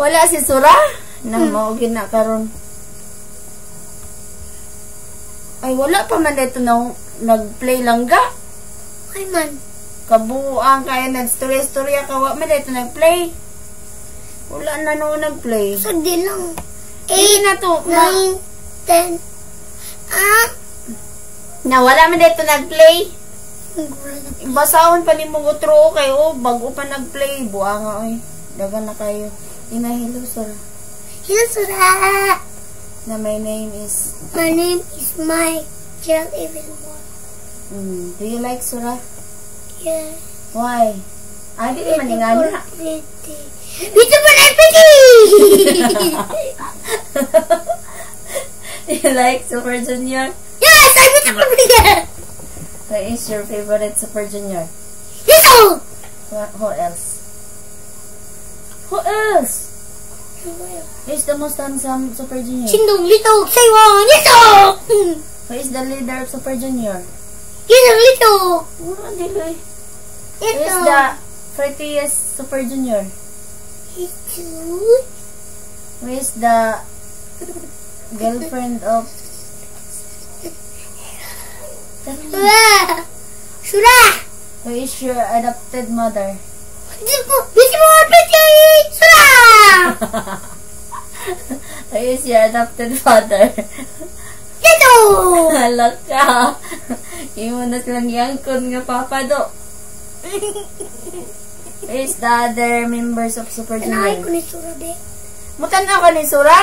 Wala si Sura? Nang maugin na karon. Ay, wala pa man dito na nag-play lang ga. Ay man. Kabuang kaya nag-story-storya ka. Wala man dito nag-play. Wala na no nag-play. Sagdi lang. 8 na to. 9, 10. Na wala man dito nag-play. Basahon pa ni mong utro kayo. Bago pa nag-play. Buanga oy. Dagan na kayo. Ina, hello Sura. Hello Sura. Na my name is... My name is Mike. Gerald Evilmore. Do you like Sura? Yeah. Why? Di naman nga na. Beautiful and pretty! You like Super Junior? Yes, I'm beautiful pretty! Who is your favorite Super Junior? Lito! Who else? Who else? Who is the most handsome Super Junior? Sindong Lito! Saywang Lito! Who is the leader of Super Junior? Sindong Lito! Diloy. Who Lito! is the prettiest Super Junior? Lito! Who is the girlfriend of... Sura! Who is your adopted mother? Beautiful pretty! Sura! Who is your adopted father? Lito! Halak ka. Imo na silang yangkon nga papa do. Who is the other members of Super Tanahay Junior? ko ni Sura, be. Mutan ako ni Sura?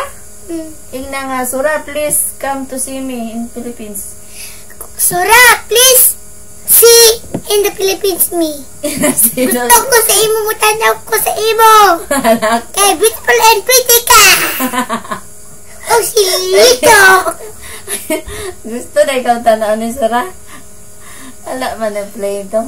Hmm. Ingna nga, Sura, please come to see me in Philippines. Sura, please see in the Philippines me. Sino? Gusto ko sa imo, mutanaw ko sa imo. Halak. Kaya beautiful and pretty ka. Oh, si Lito. Gusto na ikaw tanaw ni Sura? Wala man na play ito.